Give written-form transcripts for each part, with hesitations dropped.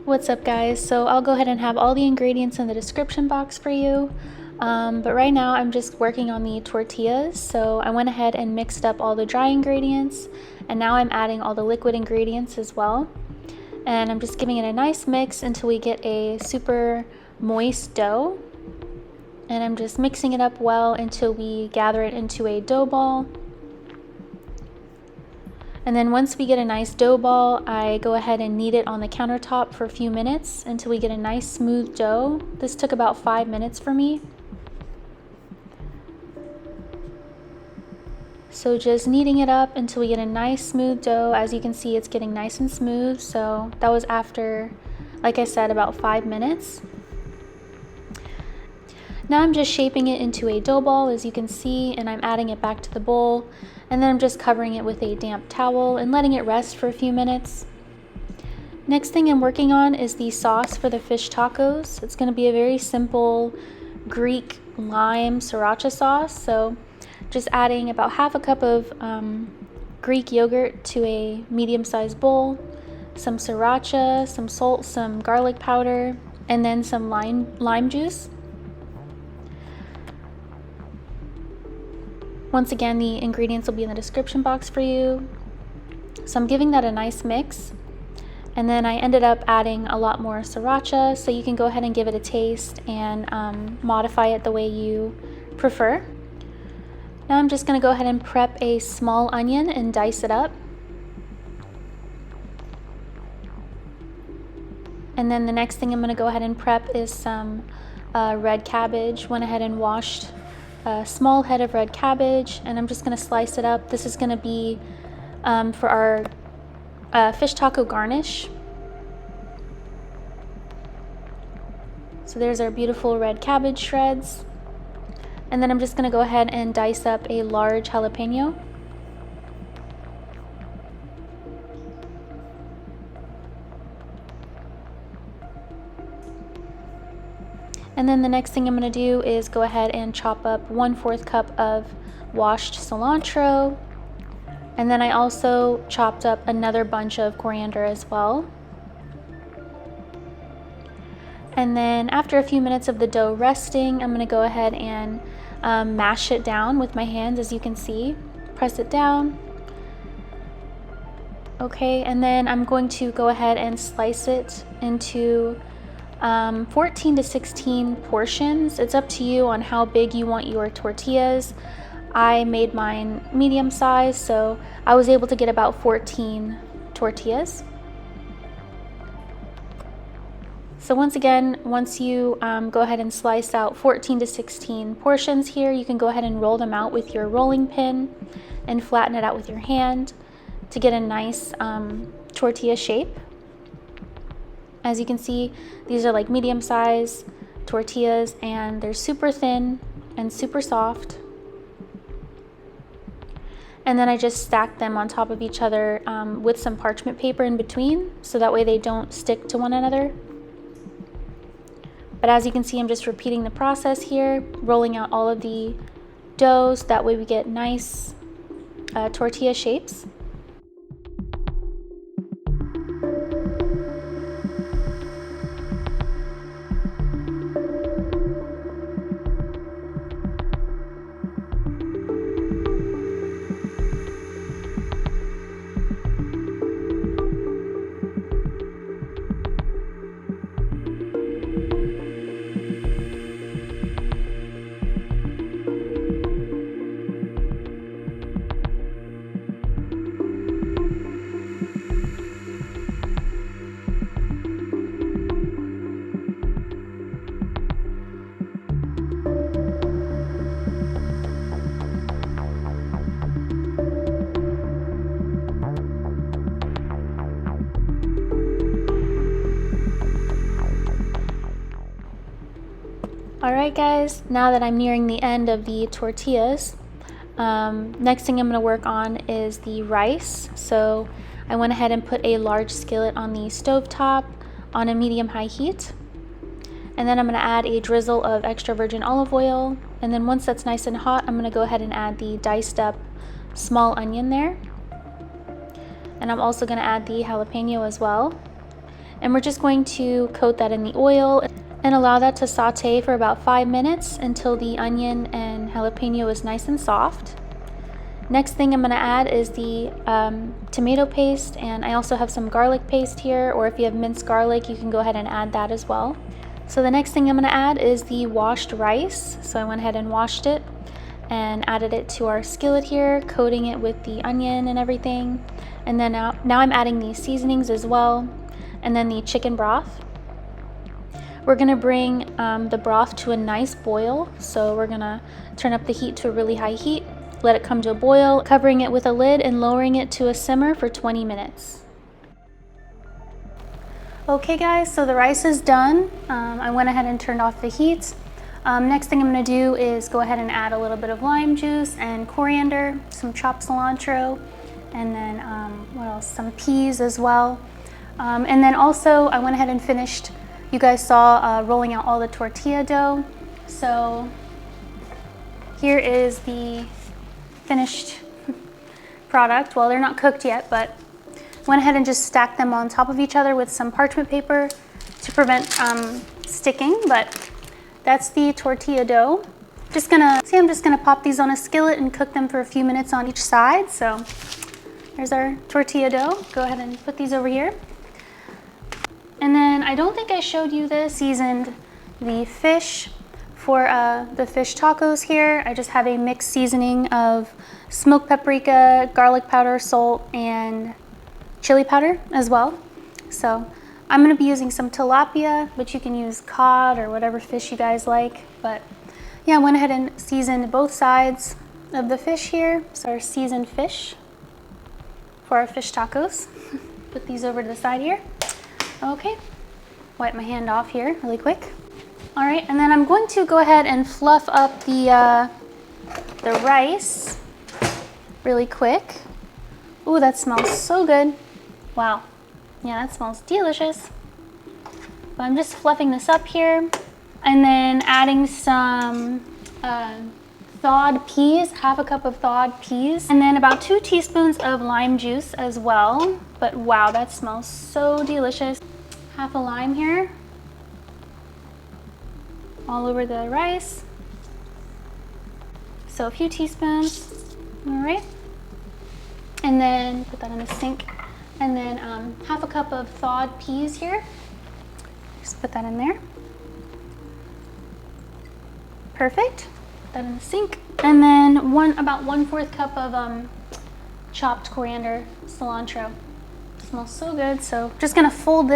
What's up, guys? So I'll go ahead and have all the ingredients in the description box for you. But right now I'm just working on the tortillas. So I went ahead and mixed up all the dry ingredients, and now I'm adding all the liquid ingredients as well. And I'm just giving it a nice mix until we get a super moist dough. And I'm just mixing it up well until we gather it into a dough ball. And then once we get a nice dough ball, I go ahead and knead it on the countertop for a few minutes until we get a nice smooth dough. This took about 5 minutes for me. So just kneading it up until we get a nice smooth dough. As you can see, it's getting nice and smooth. So that was after, like I said, about 5 minutes. Now I'm just shaping it into a dough ball, as you can see, and I'm adding it back to the bowl. And then I'm just covering it with a damp towel and letting it rest for a few minutes. Next thing I'm working on is the sauce for the fish tacos. It's going to be a very simple Greek lime sriracha sauce. So just adding about half a cup of Greek yogurt to a medium-sized bowl, some sriracha, some salt, some garlic powder, and then some lime juice. Once again, the ingredients will be in the description box for you. So I'm giving that a nice mix. And then I ended up adding a lot more sriracha, so you can go ahead and give it a taste and modify it the way you prefer. Now I'm just going to go ahead and prep a small onion and dice it up. And then the next thing I'm going to go ahead and prep is some red cabbage. Went ahead and washed a small head of red cabbage, and I'm just going to slice it up. This is going to be for our fish taco garnish. So there's our beautiful red cabbage shreds. And then I'm just going to go ahead and dice up a large jalapeno. And then the next thing I'm going to do is go ahead and chop up 1/4 cup of washed cilantro. And then I also chopped up another bunch of coriander as well. And then after a few minutes of the dough resting, I'm going to go ahead and mash it down with my hands, as you can see. Press it down. Okay, and then I'm going to go ahead and slice it into 14 to 16 portions. It's up to you on how big you want your tortillas. I made mine medium size, so I was able to get about 14 tortillas. So once you go ahead and slice out 14 to 16 portions here, you can go ahead and roll them out with your rolling pin and flatten it out with your hand to get a nice tortilla shape. As you can see, these are like medium-sized tortillas, and they're super thin and super soft. And then I just stack them on top of each other with some parchment paper in between, so that way they don't stick to one another. But as you can see, I'm just repeating the process here, rolling out all of the doughs. That way we get nice tortilla shapes. Alright guys, now that I'm nearing the end of the tortillas, next thing I'm going to work on is the rice. So I went ahead and put a large skillet on the stove top on a medium-high heat. And then I'm going to add a drizzle of extra virgin olive oil. And then once that's nice and hot, I'm going to go ahead and add the diced up small onion there. And I'm also going to add the jalapeno as well. And we're just going to coat that in the oil and allow that to saute for about 5 minutes until the onion and jalapeno is nice and soft. Next thing I'm going to add is the tomato paste, and I also have some garlic paste here, or if you have minced garlic, you can go ahead and add that as well. So the next thing I'm going to add is the washed rice. So I went ahead and washed it and added it to our skillet here, coating it with the onion and everything. And then now I'm adding the seasonings as well, and then the chicken broth. We're going to bring the broth to a nice boil. So we're going to turn up the heat to a really high heat. Let it come to a boil, covering it with a lid and lowering it to a simmer for 20 minutes. Okay guys, so the rice is done. I went ahead and turned off the heat. Next thing I'm going to do is go ahead and add a little bit of lime juice and coriander, some chopped cilantro, and then what else? Some peas as well. And then also I went ahead and finished, you guys saw rolling out all the tortilla dough. So here is the finished product. Well, they're not cooked yet, but went ahead and just stacked them on top of each other with some parchment paper to prevent sticking. But that's the tortilla dough. I'm just gonna pop these on a skillet and cook them for a few minutes on each side. So there's our tortilla dough. Go ahead and put these over here. And then I don't think I showed you this, seasoned the fish. For the fish tacos here, I just have a mixed seasoning of smoked paprika, garlic powder, salt, and chili powder as well. So I'm going to be using some tilapia, but you can use cod or whatever fish you guys like. But yeah, I went ahead and seasoned both sides of the fish here. So our seasoned fish for our fish tacos. Put these over to the side here. Okay, wipe my hand off here really quick. All right, and then I'm going to go ahead and fluff up the rice really quick. Ooh, that smells so good. Wow, yeah, that smells delicious. But I'm just fluffing this up here and then adding some thawed peas, half a cup of thawed peas, and then about 2 teaspoons of lime juice as well. But wow, that smells so delicious. Half a lime here. All over the rice. So a few teaspoons, all right. And then put that in the sink. And then half a cup of thawed peas here. Just put that in there. Perfect. Put that in the sink. And then about 1/4 cup of chopped coriander, cilantro. Smells so good. So just gonna fold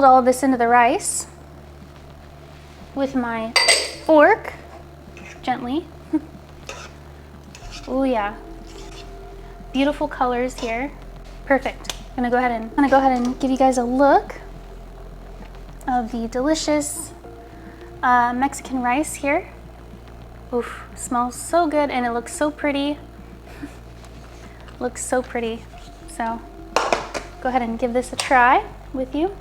all of this into the rice with my fork, gently. Oh yeah, beautiful colors here. Perfect. I'm gonna go ahead and give you guys a look of the delicious Mexican rice here. Oof, smells so good and it looks so pretty. Looks so pretty. So go ahead and give this a try with you.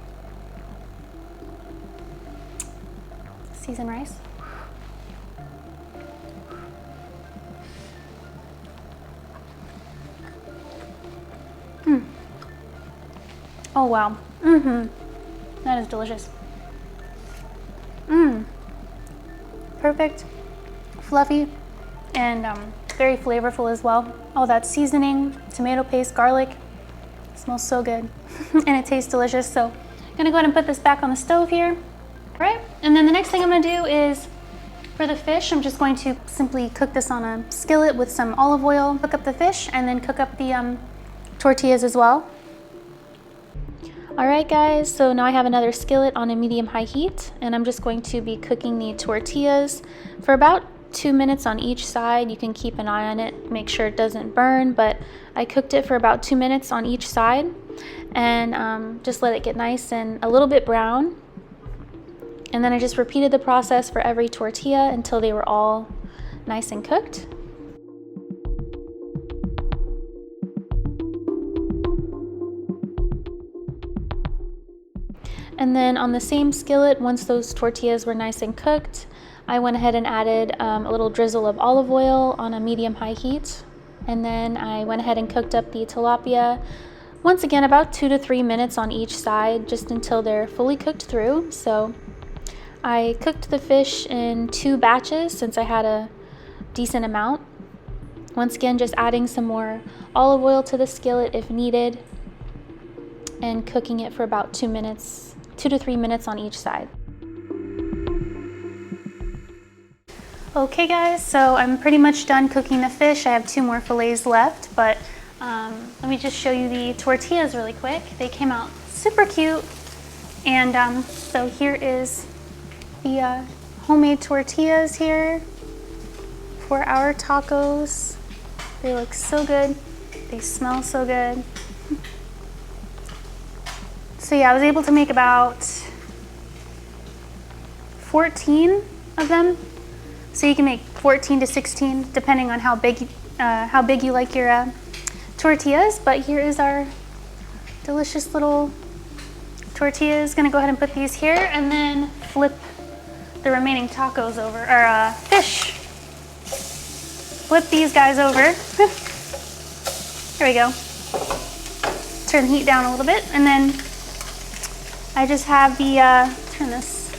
Seasoned rice. Oh wow. That is delicious. Perfect, fluffy, and very flavorful as well. All that seasoning, tomato paste, garlic. It smells so good and it tastes delicious. So I'm gonna go ahead and put this back on the stove here. All right, and then the next thing I'm gonna do is for the fish, I'm just going to simply cook this on a skillet with some olive oil, cook up the fish, and then cook up the tortillas as well. All right guys, so now I have another skillet on a medium-high heat, and I'm just going to be cooking the tortillas for about 2 minutes on each side. You can keep an eye on it, make sure it doesn't burn, but I cooked it for about 2 minutes on each side, and just let it get nice and a little bit brown. And then I just repeated the process for every tortilla until they were all nice and cooked. And then on the same skillet, once those tortillas were nice and cooked, I went ahead and added a little drizzle of olive oil on a medium-high heat. And then I went ahead and cooked up the tilapia Once again, about 2 to 3 minutes on each side, just until they're fully cooked through. So I cooked the fish in 2 batches since I had a decent amount. Once again, just adding some more olive oil to the skillet if needed, and cooking it for about 2 to 3 minutes on each side. Okay guys, so I'm pretty much done cooking the fish. I have 2 more fillets left, but let me just show you the tortillas really quick. They came out super cute. And so here is the homemade tortillas here for our tacos. They look so good. They smell so good. So yeah, I was able to make about 14 of them. So you can make 14 to 16 depending on how big you like your tortillas. But here is our delicious little tortillas. Gonna go ahead and put these here and then flip the remaining tacos over, or fish. Flip these guys over. There we go. Turn the heat down a little bit, and then I just have the, turn this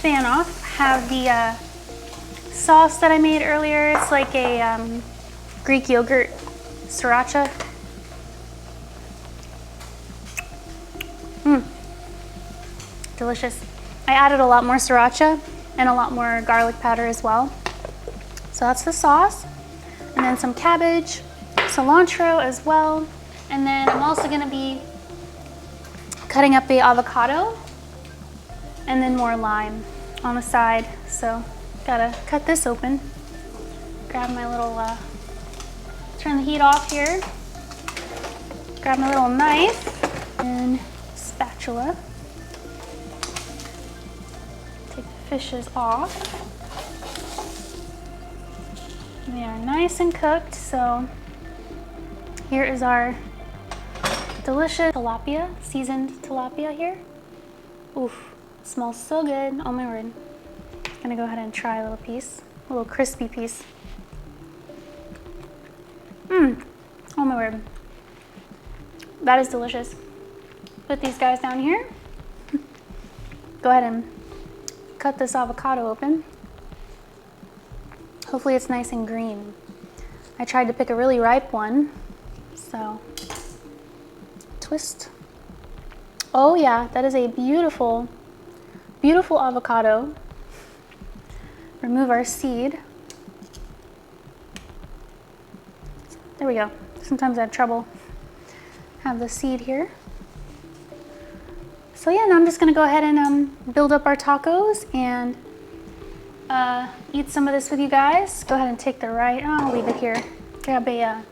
fan off, have the sauce that I made earlier. It's like a Greek yogurt sriracha. Delicious. I added a lot more sriracha and a lot more garlic powder as well. So that's the sauce. And then some cabbage, cilantro as well. And then I'm also gonna be cutting up the avocado and then more lime on the side. So gotta cut this open. Grab my little, turn the heat off here. Grab my little knife and spatula. Take the fishes off. They are nice and cooked, so here is our delicious tilapia, seasoned tilapia here. Oof, smells so good. Oh my word. Gonna go ahead and try a little piece, a little crispy piece. Oh my word. That is delicious. Put these guys down here. Go ahead and cut this avocado open. Hopefully it's nice and green. I tried to pick a really ripe one, so twist. Oh yeah, that is a beautiful, beautiful avocado. Remove our seed. There we go. Sometimes I have trouble. Have the seed here. So yeah, now I'm just gonna go ahead and build up our tacos and eat some of this with you guys. Go ahead and take the I'll leave it here. Grab a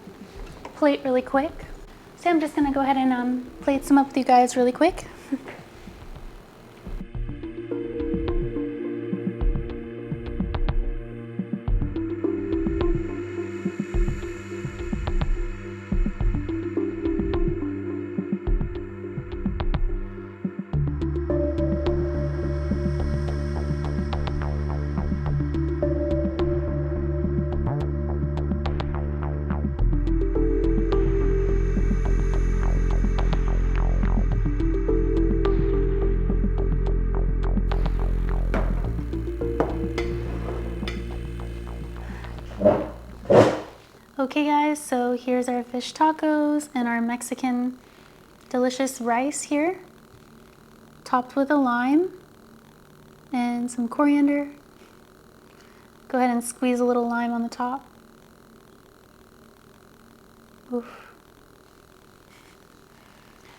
plate really quick. So I'm just gonna go ahead and plate some up with you guys really quick. Okay guys, so here's our fish tacos and our Mexican delicious rice here, topped with a lime and some coriander. Go ahead and squeeze a little lime on the top. Oof.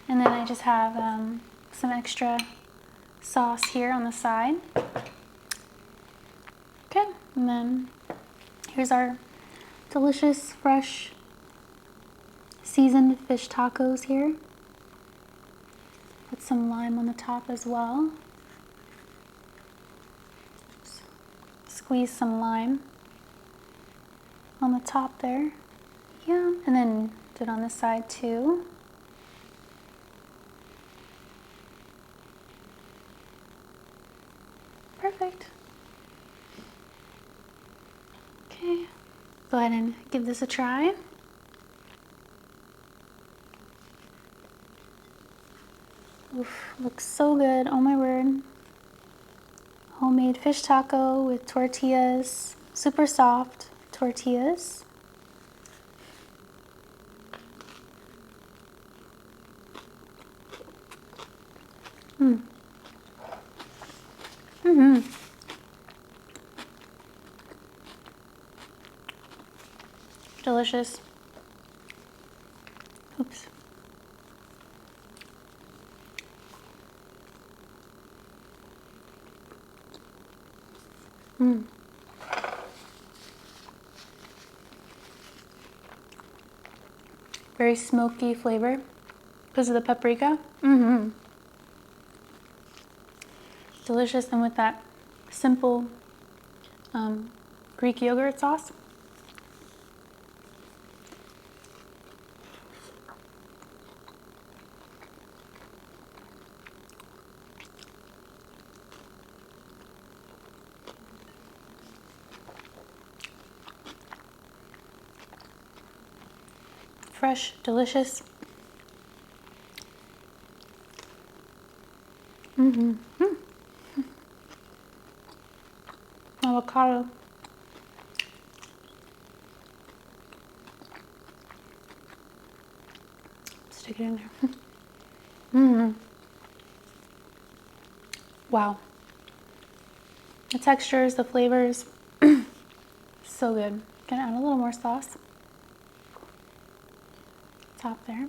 And then I just have some extra sauce here on the side. Okay, and then here's our delicious, fresh, seasoned fish tacos here. Put some lime on the top as well. Squeeze some lime on the top there. Yeah, and then do it on this side too. Perfect. Okay. Go ahead and give this a try. Oof, looks so good. Oh my word. Homemade fish taco with tortillas. Super soft tortillas. Delicious. Oops. Very smoky flavor because of the paprika. Delicious, and with that simple Greek yogurt sauce. Fresh, delicious. Avocado. Stick it in there. Wow. The textures, the flavors, so good. Gonna add a little more sauce. Top there.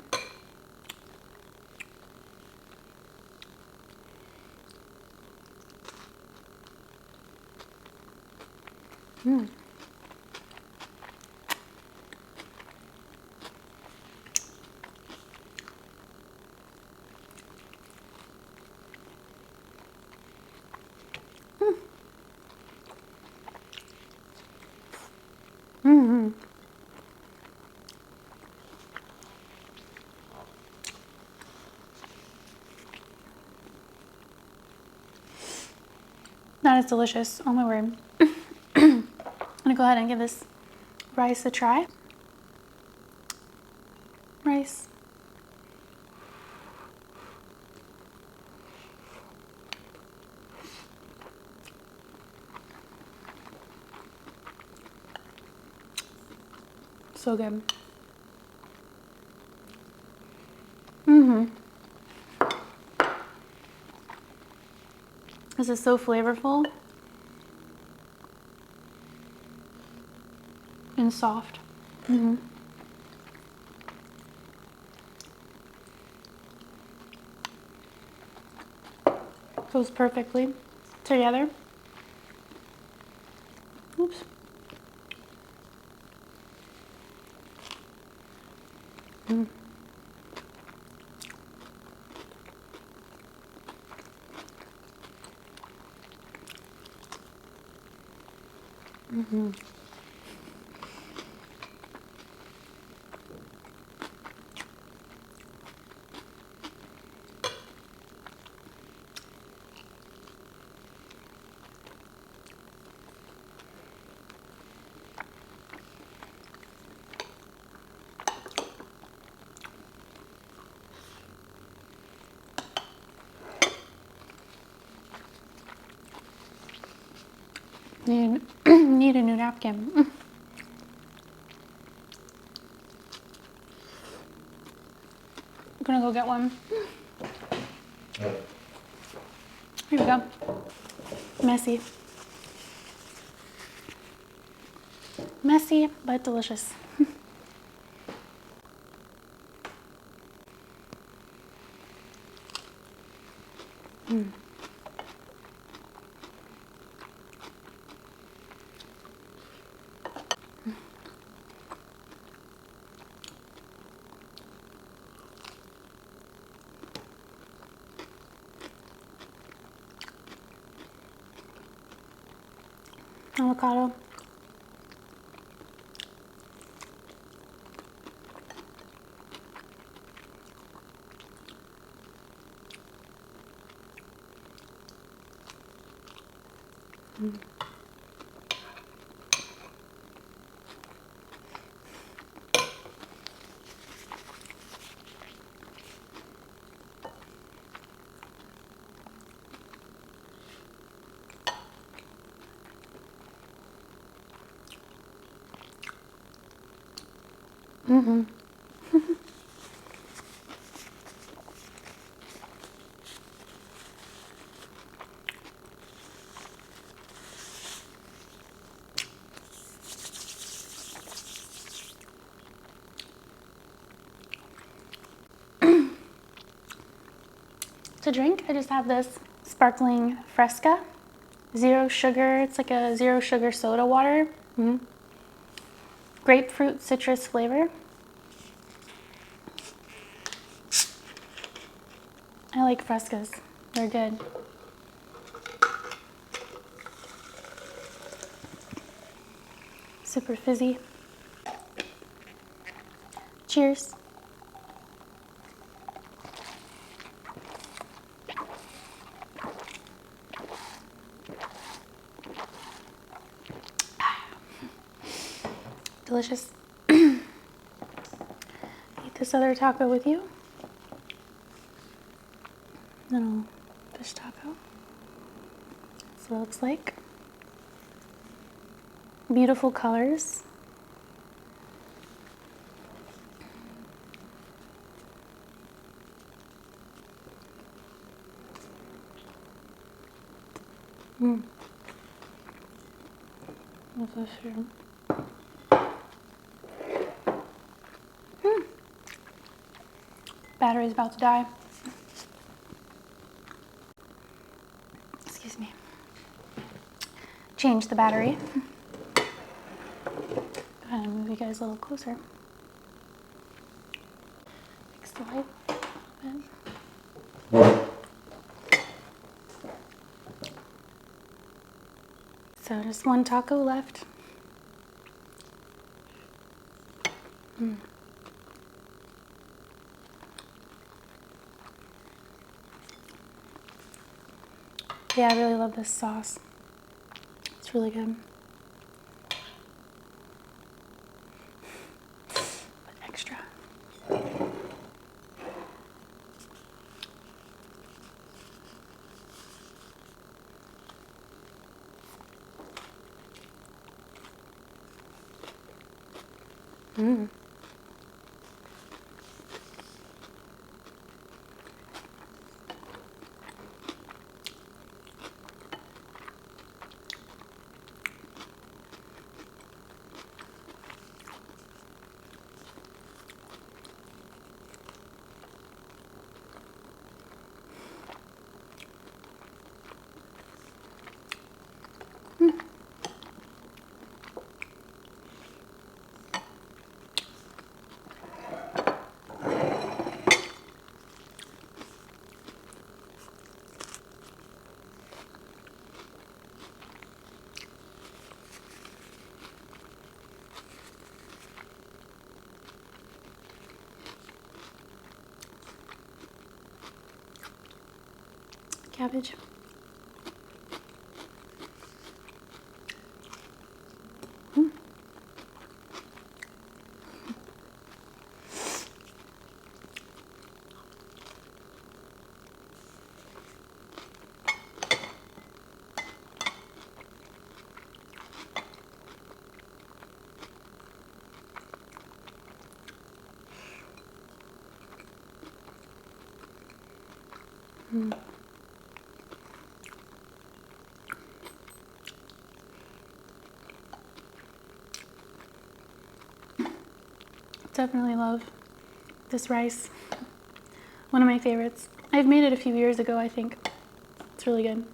That is delicious. Oh my word. I'm gonna go ahead and give this rice a try. Rice. So good. This is so flavorful and soft. Goes perfectly together. Oops. Need a new napkin. I'm gonna go get one. Here we go. Messy. Messy, but delicious. Avocado. Mm-hmm. To drink, I just have this sparkling Fresca, 0 sugar. It's like a 0 sugar soda water. Grapefruit citrus flavor. I like Frescas. They're good. Super fizzy. Cheers. Delicious. Eat this other taco with you. Little fish taco. That's what it looks like. Beautiful colors. What's this here? Battery's about to die. Excuse me. Change the battery. Go ahead and move you guys a little closer. Fix the light a bit. So just one taco left. Yeah, I really love this sauce. It's really good. But extra. Cabbage. Definitely love this rice. One of my favorites. I've made it a few years ago, I think. It's really good.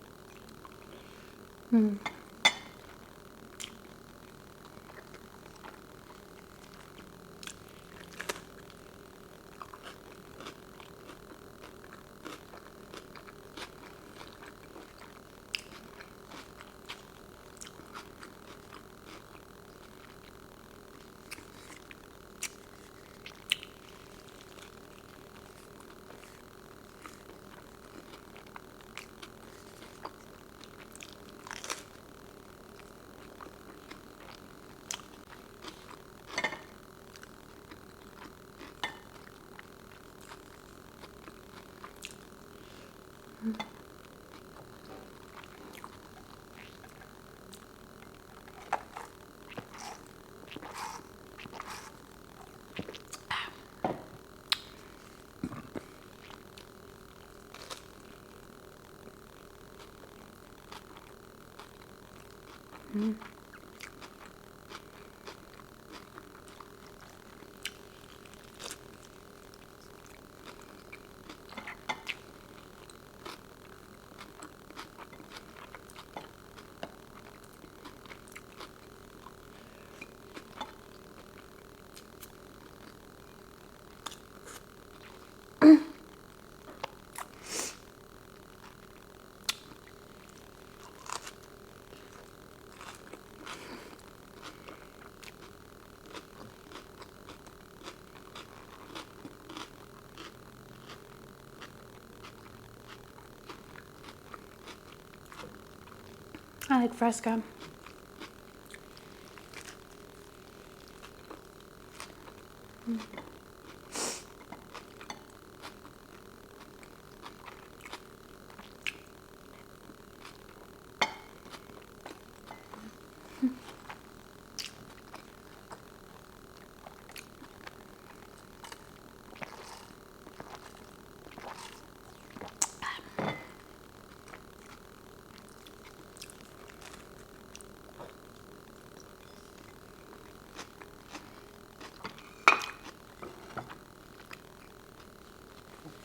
I like fresco.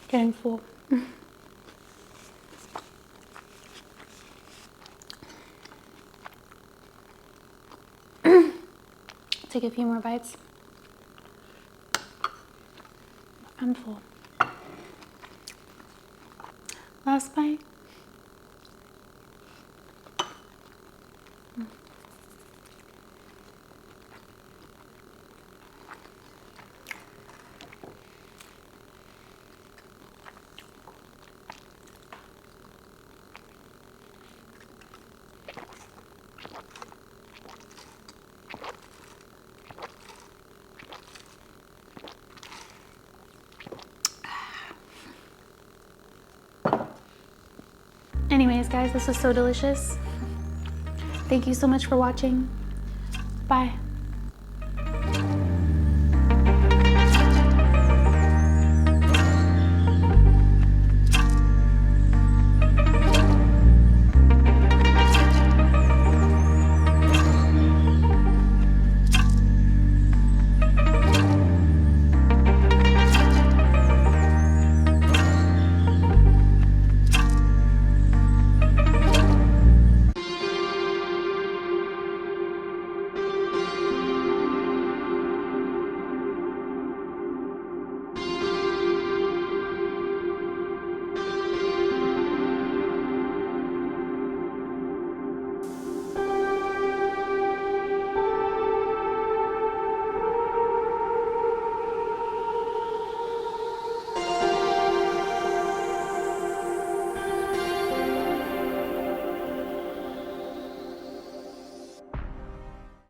Getting full. Take a few more bites. I'm full. Last bite. Anyways, guys, this was so delicious. Thank you so much for watching. Bye.